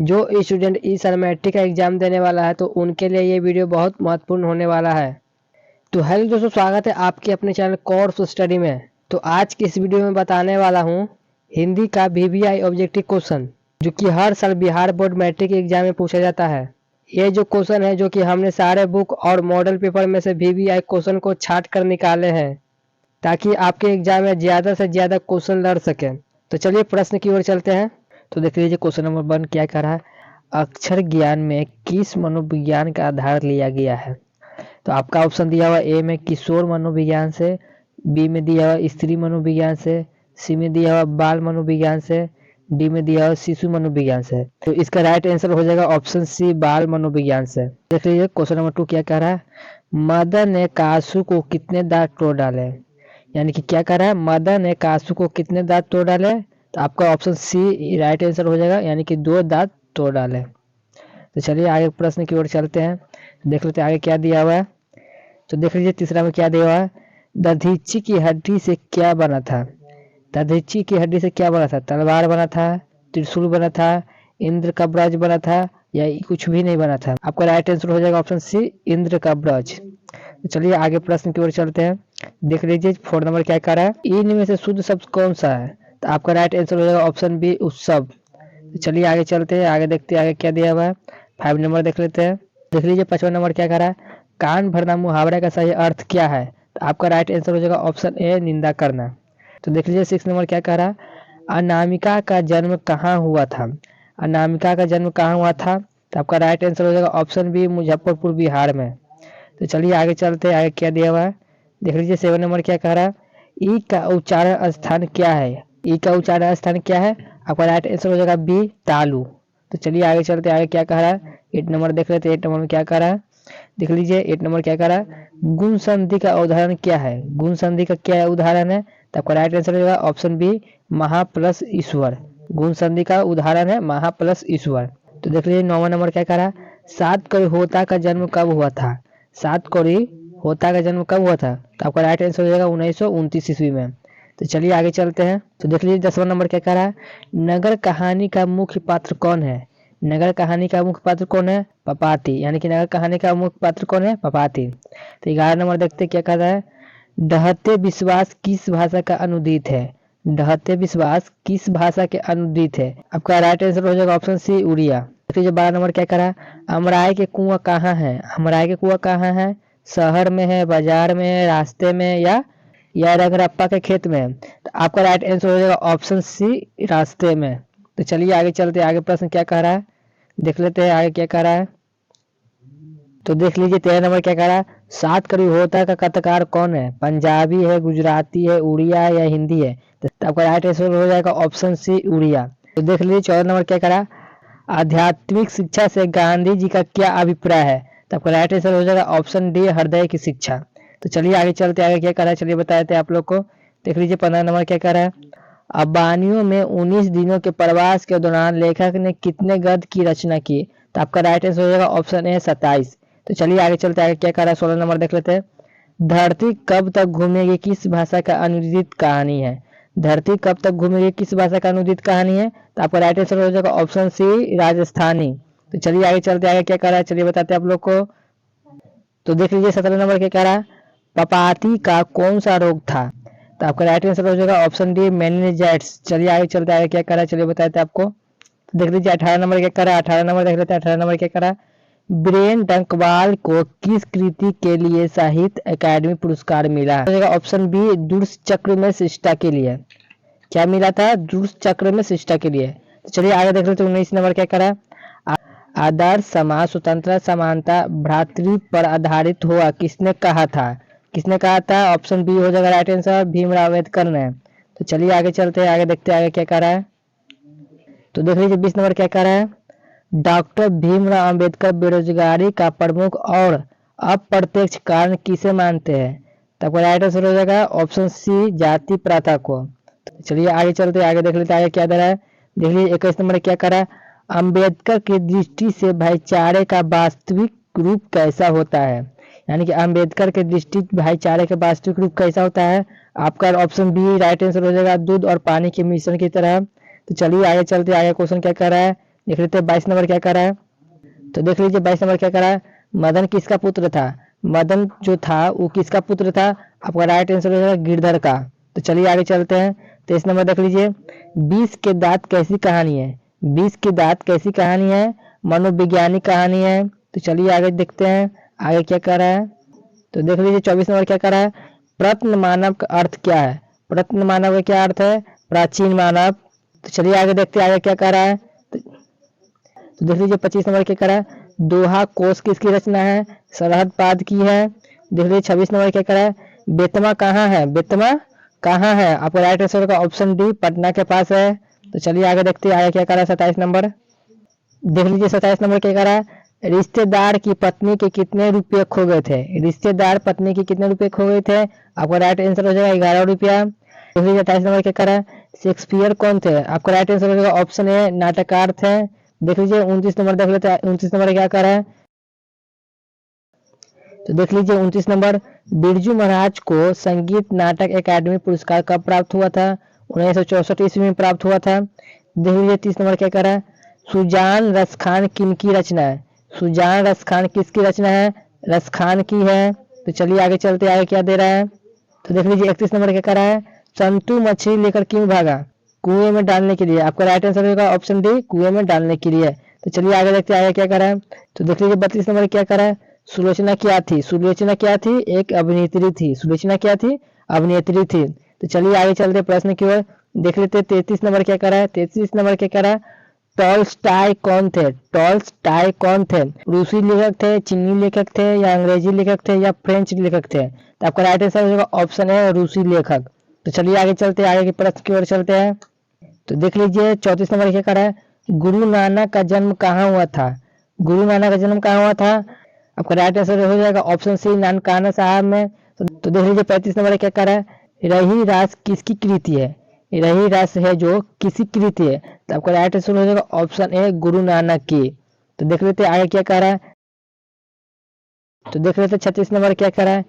जो स्टूडेंट इस साल मैट्रिक का एग्जाम देने वाला है तो उनके लिए ये वीडियो बहुत महत्वपूर्ण होने वाला है। तो हेलो दोस्तों, स्वागत है आपके अपने चैनल कोर्स स्टडी में। तो आज की इस वीडियो में बताने वाला हूँ हिंदी का वीवीआई ऑब्जेक्टिव क्वेश्चन, जो कि हर साल बिहार बोर्ड मैट्रिक एग्जाम में पूछा जाता है। ये जो क्वेश्चन है, जो कि हमने सारे बुक और मॉडल पेपर में से वीवीआई क्वेश्चन को छाट कर निकाले हैं, ताकि आपके एग्जाम में ज़्यादा से ज़्यादा क्वेश्चन लड़ सकें। तो चलिए प्रश्न की ओर चलते हैं। तो देख लीजिए क्वेश्चन नंबर 1 क्या कह रहा है। अक्षर ज्ञान में किस मनोविज्ञान का आधार लिया गया है? तो आपका ऑप्शन दिया हुआ ए में किशोर मनोविज्ञान से, बी में दिया हुआ स्त्री मनोविज्ञान से, सी में दिया हुआ बाल मनोविज्ञान से, डी में दिया हुआ शिशु मनोविज्ञान से। तो इसका राइट आंसर हो जाएगा ऑप्शन सी, बाल मनोविज्ञान से। देख लीजिए क्वेश्चन नंबर 2 क्या कह रहा है। मदन ने कासू को कितने दांत तोड़ डाले? यानी कि क्या कह रहा है, मदन ने कासू को कितने दांत तोड़ डाले? तो आपका ऑप्शन सी राइट आंसर हो जाएगा, यानी कि 2 दांत तोड़ डाले। तो चलिए आगे प्रश्न की ओर चलते हैं, देख लेते हैं आगे क्या दिया हुआ है। तो देख लीजिए तीसरा में क्या दिया हुआ है। दधीची की हड्डी से क्या बना था? दधीची की हड्डी से क्या बना था? तलवार बना था, त्रिशूल बना था, इंद्र का ब्रज बना था, या कुछ भी नहीं बना था? आपका राइट आंसर हो जाएगा ऑप्शन सी, इंद्र का ब्रज। तो चलिए आगे प्रश्न की ओर चलते हैं, देख लीजिए 4 नंबर क्या कह रहा है। इन में से शुद्ध शब्द कौन सा है? तो आपका राइट आंसर हो जाएगा ऑप्शन बी, उत्सव। तो चलिए आगे चलते हैं, आगे देखते हैं आगे क्या दिया हुआ है। 5 नंबर देख लेते हैं, देख लीजिए 5वां नंबर क्या कह रहा है। कान भरना मुहावरे का सही अर्थ क्या है? तो आपका राइट आंसर हो जाएगा ऑप्शन ए, निंदा करना। तो देख लीजिए 6 नंबर क्या कह रहा है। अनामिका का जन्म कहाँ हुआ था? अनामिका का जन्म कहाँ हुआ था? तो आपका राइट आंसर हो जाएगा ऑप्शन बी, मुजफ्फरपुर बिहार में। तो चलिए आगे चलते हैं, आगे क्या दिया हुआ है। देख लीजिए 7 नंबर क्या कह रहा है। ई का उच्चारण स्थान क्या है? ई का उच्चारण स्थान क्या है? आपका राइट आंसर हो जाएगा बी, तालु। तो चलिए आगे चलते हैं, आगे क्या कह रहा है। 8 नंबर देख लेते हैं, 8 नंबर में क्या कह रहा है। देख लीजिए 8 नंबर क्या कह रहा है। गुण संधि का उदाहरण क्या है? गुण संधि का क्या उदाहरण है? तो आपका राइट आंसर हो जाएगा ऑप्शन बी, महा प्लस ईश्वर। गुण संधि का उदाहरण है महा प्लस ईश्वर। तो देख लीजिए 9वां नंबर क्या कह रहा है। सात करोड़ होता का जन्म कब हुआ था? सात कौड़ी होता का जन्म कब हुआ था? तो आपका राइट आंसर हो जाएगा 1929 ईस्वी में। तो चलिए आगे चलते हैं, तो देख लीजिए 10वां नंबर क्या कह रहा है। नगर कहानी का मुख्य पात्र कौन है? नगर कहानी का मुख्य पात्र कौन है? पपाती। यानी कि नगर कहानी का मुख्य पात्र कौन है? पपाती। तो 11 नंबर देखते क्या कह रहा है। डहते विश्वास किस भाषा का अनुदित है? डहते विश्वास किस भाषा के अनुदित है? आपका राइट आंसर हो जाएगा ऑप्शन सी, उड़िया। देखिए 12 नंबर क्या करा। अमराई के कुआं कहाँ है? अमराई के कुआं कहाँ है? शहर में है, बाजार में है, रास्ते में, या रंगरप्पा के खेत में है? तो आपका राइट आंसर हो जाएगा ऑप्शन सी, रास्ते में। तो चलिए आगे चलते हैं, आगे प्रश्न क्या कह रहा है, देख लेते हैं आगे क्या कह रहा है। तो देख लीजिए 13 नंबर क्या कह रहा है। सात कड़ी होता का कथकार कौन है? पंजाबी है, गुजराती है, उड़िया है, या हिंदी है? तो आपका राइट आंसर हो जाएगा ऑप्शन सी, उड़िया। तो देख लीजिए 14 नंबर क्या कह रहा है। आध्यात्मिक शिक्षा से गांधी जी का क्या अभिप्राय है? तो आपका राइट आंसर हो जाएगा ऑप्शन डी, हृदय की शिक्षा। तो चलिए आगे चलते, आगे क्या कर रहा है चलिए बताते हैं आप लोग को। देख लीजिए 15 नंबर क्या कर रहा है। अबानियों में 19 दिनों के प्रवास के दौरान लेखक ने कितने गद्य की रचना की? तो आपका राइट आंसर हो जाएगा ऑप्शन ए, 27। तो चलिए आगे चलते, आगे क्या कर रहा है 16 नंबर देख लेते हैं। धरती कब तक घूमेगी किस भाषा का अनुदित कहानी है? धरती कब तक घूमेगी किस भाषा का अनुदित कहानी है? तो आपका राइट आंसर हो जाएगा ऑप्शन सी, राजस्थानी। तो चलिए आगे चलते, आगे क्या कर रहा है चलिए बताते हैं आप लोग को। तो देख लीजिए 17 नंबर क्या कह रहा है। पपाती का कौन सा रोग था? तो आपका राइट आंसर हो जाएगा ऑप्शन डी, मेनिंजाइटिस। चलिए आगे चलते, आगे क्या कर रहा है चलिए बताते हैं आपको। तो देख लीजिए 18 नंबर क्या कर रहा है। 18 नंबर देख लेते हैं, 18 नंबर क्या कर रहा है। ब्रेन डंकवाल को किस कृति के लिए साहित्य अकादमी पुरस्कार मिला? ऑप्शन बी, दुर्स चक्र में शिष्टा के लिए। क्या मिला था? दुर्स चक्र में शिष्टा के लिए। तो चलिए आगे देख लेते हैं 19 नंबर क्या करा। आदर्श समाज स्वतंत्रता समानता भ्रातृत्व पर आधारित हुआ किसने कहा था? किसने कहा था? ऑप्शन बी हो जाएगा राइट आंसर, भीमराव अम्बेडकर ने। तो चलिए आगे चलते हैं, आगे देखते हैं आगे क्या कर रहा है। तो देख लीजिए 20 नंबर क्या कर रहा है। डॉक्टर भीमराव अंबेडकर बेरोजगारी का प्रमुख और अप्रत्यक्ष कारण किसे मानते हैं? तो आपका राइट आंसर हो जाएगा ऑप्शन सी, जाति प्रथा को। तो चलिए आगे चलते आगे देख लेते आगे क्या दे रहा है। देख लीजिए 21 नंबर क्या करा। अंबेडकर की दृष्टि से भाईचारे का वास्तविक रूप कैसा होता है? यानी कि अंबेडकर के दृष्टि भाईचारे का वास्तविक रूप कैसा होता है? आपका ऑप्शन बी राइट आंसर हो जाएगा, दूध और पानी के मिश्रण की तरह। तो चलिए आगे चलते आगे क्वेश्चन क्या कर रहा है। देख लेते हैं 22 नंबर क्या कह रहा है। तो देख लीजिए 22 नंबर क्या कह रहा है, मदन किसका पुत्र था। मदन जो था वो किसका पुत्र था, आपका राइट आंसर हो जाएगा गिरधर का। तो चलिए आगे चलते हैं। 23 नंबर देख लीजिए, 20 के दांत कैसी कहानी है। 20 के दांत कैसी कहानी है, मनोवैज्ञानिक कहानी है। तो चलिए आगे देखते हैं आगे क्या कह रहा है। तो देख लीजिए 24 नंबर क्या कह रहा है, प्रत्न मानव का अर्थ क्या है। प्रत्न मानव का क्या अर्थ है, प्राचीन मानव। तो चलिए आगे देखते हैं आगे क्या कह रहा है। तो देख लीजिए 25 नंबर क्या कह रहा है, दोहा कोष किसकी रचना है, सरहद पाद की है। देख लीजिए 26 नंबर क्या कह रहा है, बेतमा कहाँ है। बेतमा कहाँ है, आपका राइट आंसर का ऑप्शन डी, पटना के पास है। तो चलिए आगे देखते हैं आगे क्या कह रहा है 27 नंबर। देख लीजिए 27 नंबर क्या कह रहा है, रिश्तेदार की पत्नी के कितने रुपए खो गए थे। रिश्तेदार पत्नी के कितने रुपए खो गए थे, आपका राइट आंसर हो जाएगा 11 रुपया। देख लीजिए 28 नंबर क्या कह रहा है, शेक्सपियर कौन थे, आपका राइट आंसर हो जाएगा ऑप्शन ए, नाटककार थे। देख लीजिए 29 नंबर देख लेते हैं, 29 नंबर क्या कह रहा है। तो देख लीजिए 29 नंबर, बिरजू महाराज को संगीत नाटक अकादमी पुरस्कार कब प्राप्त हुआ था, 1964 ईस्वी में प्राप्त हुआ था। देख लीजिए 30 नंबर क्या कह रहा है, सुजान रसखान किनकी रचना है। सुजान रसखान किसकी रचना है, रसखान की है। तो चलिए आगे चलते आगे क्या दे रहा है। तो देख लीजिए 31 नंबर क्या कह रहा है, संतू मछली लेकर क्यों भागा, कुएं में डालने के लिए। आपका राइट आंसर होगा ऑप्शन डी, कुएं में डालने के लिए। तो चलिए आगे देखते हैं आगे क्या कर रहा है। तो देख लीजिए 32 नंबर क्या कर रहा है, सुलोचना क्या थी। सुलोचना क्या थी, एक अभिनेत्री थी। सुलोचना क्या थी, अभिनेत्री थी। तो चलिए आगे चलते प्रश्न की ओर। देख लेते हैं 33 नंबर क्या कर रहा है। 33 नंबर क्या कर रहा है, टॉल्स्टाय कौन थे। टॉल्स्टाय कौन थे, रूसी लेखक थे, चीनी लेखक थे, या अंग्रेजी लेखक थे, या फ्रेंच लेखक थे। तो आपका राइट आंसर होगा ऑप्शन है, रूसी लेखक। तो चलिए आगे चलते हैं आगे के प्रश्न की ओर चलते हैं। तो देख लीजिए 34 नंबर क्या कर रहा है, गुरु नानक का जन्म कहाँ हुआ था। गुरु नानक का जन्म कहाँ हुआ था, आपका राइट आंसर हो जाएगा ऑप्शन सी, नानकाना साहब में। तो देख लीजिए 35 नंबर क्या कर रहा है, रही रास किसकी कृति है। रही रास है जो किसी कृति है। तो आपका राइट आंसर हो जाएगा ऑप्शन ए, गुरु नानक की। तो देख लेते हैं आगे क्या कह रहा है। तो देख लेते हैं 36 नंबर क्या कह रहा है,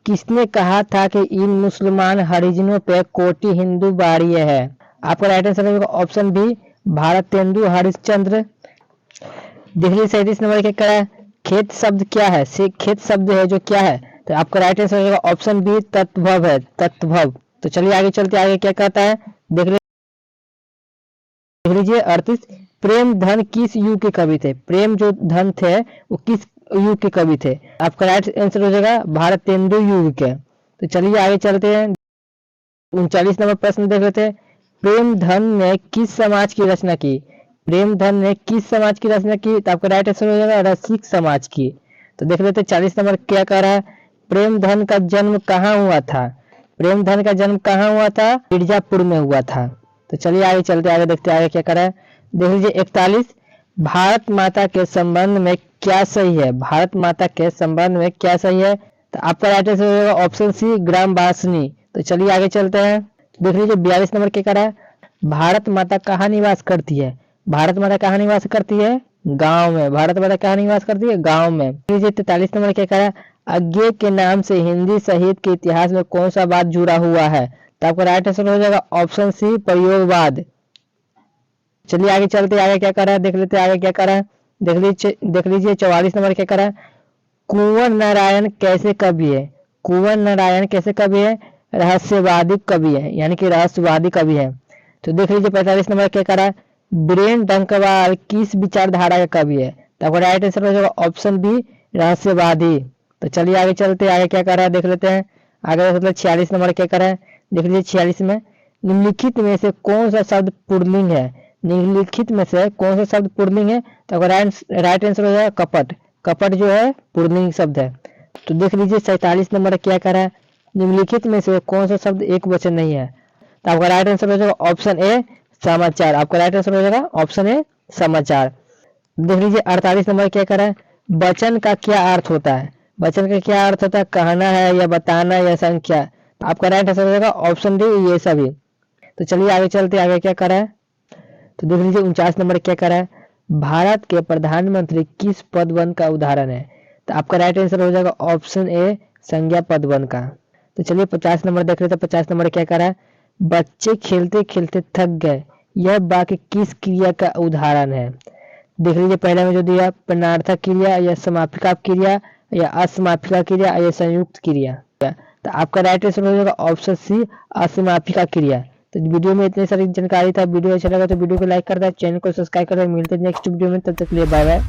किसने कहा था कि इन मुसलमान हरिजनों पे कोटि हिंदू बाड़िए है। आपका राइट आंसर होगा ऑप्शन बी, भारतेंदु हरिश्चंद्र। देख लीजिए 37 नंबर क्या कह रहा है, खेत शब्द क्या है। से खेत शब्द है जो क्या है। तो आपका राइट आंसर होगा ऑप्शन बी, तत्भव है, तत्भव। तो चलिए आगे चलते आगे क्या कहता है। देख लीजिए 38, प्रेम धन किस युग के कवि थे। प्रेम जो धन थे वो किस युग के कवि थे। आपका राइट आंसर हो जाएगा भारतेंदु युग के। तो चलिए आगे चलते हैं 39 नंबर प्रश्न देख लेते हैं, प्रेम धन ने किस समाज की रचना की। प्रेम धन ने किस समाज की रचना की। तो आपका राइट आंसर हो जाएगा रसिक समाज की। तो देख लेते हैं 40 नंबर क्या कह रहा है, प्रेम धन का जन्म कहाँ हुआ था। प्रेम धन का जन्म कहाँ हुआ था, मिर्जापुर में हुआ था। तो चलिए आगे चलते आगे देखते आगे क्या कर रहा है। देख लीजिए 41, भारत माता के संबंध में क्या सही है। भारत माता के संबंध में क्या सही है। तो आपका राइट आंसर हो जाएगा ऑप्शन सी, ग्राम वासनी। तो चलिए आगे चलते हैं। देख लीजिए 42 नंबर क्या कर रहा है, भारत माता कहाँ निवास करती है। भारत माता कहाँ निवास करती है, गांव में। भारत माता कहाँ निवास करती है, गांव में। देख लीजिए 43 नंबर क्या कर रहा है, अज्ञे के नाम से हिंदी साहित्य के इतिहास में कौन सा बात जुड़ा हुआ है। तो आपका राइट आंसर हो जाएगा ऑप्शन सी, प्रयोगवाद। चलिए आगे चलते आगे क्या कर रहा है, देख लेते आगे क्या कर रहा है। देख लीजिए 44 नंबर क्या कर रहा है, कुंवर नारायण कैसे कवि है। कुंवर नारायण कैसे कवि है, रहस्यवादी कवि है, यानी कि रहस्यवादी कवि है। तो देख लीजिए 45 नंबर क्या कर रहा है, बीरेन डंकवाल किस विचारधारा का कवि है। तो आपका राइट आंसर हो जाएगा ऑप्शन बी, रहस्यवादी। तो चलिए आगे चलते आगे क्या कर रहा है देख लेते हैं। आगे मतलब 46 नंबर क्या कर रहा है, देख लीजिए 46 में, निम्नलिखित में से कौन सा शब्द पुल्लिंग है। निम्नलिखित में से कौन सा शब्द पुल्लिंग है। तो अगर राइट आंसर हो जाएगा कपट। कपट जो है पुल्लिंग शब्द है। तो देख लीजिए 47 नंबर क्या कर रहा है, निम्नलिखित में से कौन सा शब्द एक वचन नहीं है। तो आपका राइट आंसर हो जाएगा ऑप्शन ए, समाचार। आपका राइट आंसर हो जाएगा ऑप्शन ए, समाचार। देख लीजिए 48 नंबर क्या कर रहा है, वचन का क्या अर्थ होता है। वचन का क्या अर्थ होता है, कहना है या बताना या संख्या। तो आपका राइट आंसर हो जाएगा ऑप्शन डी, ये सभी। तो चलिए आगे चलते आगे क्या कर रहा है। तो देख लीजिए 49 नंबर क्या कर रहा है, भारत के प्रधानमंत्री किस पद वन का उदाहरण है। तो आपका राइट आंसर हो जाएगा ऑप्शन ए, संज्ञा पद वन का। तो चलिए 50 नंबर देख लेते हैं। 50 नंबर क्या कर रहा है, बच्चे खेलते खेलते थक गए, यह वाक्य किस क्रिया का उदाहरण है? देख लीजिए, पहले में जो दिया प्रश्नार्थक क्रिया या समापिका क्रिया या असमापिका क्रिया या संयुक्त क्रिया। तो आपका राइट आंसर हो जाएगा ऑप्शन सी, असमापिका क्रिया। तो वीडियो में इतनी सारी जानकारी था। वीडियो अच्छा लगा तो वीडियो को लाइक कर दें, चैनल को सब्सक्राइब कर दें। मिलते हैं नेक्स्ट वीडियो में, तब तक के लिए बाय बाय।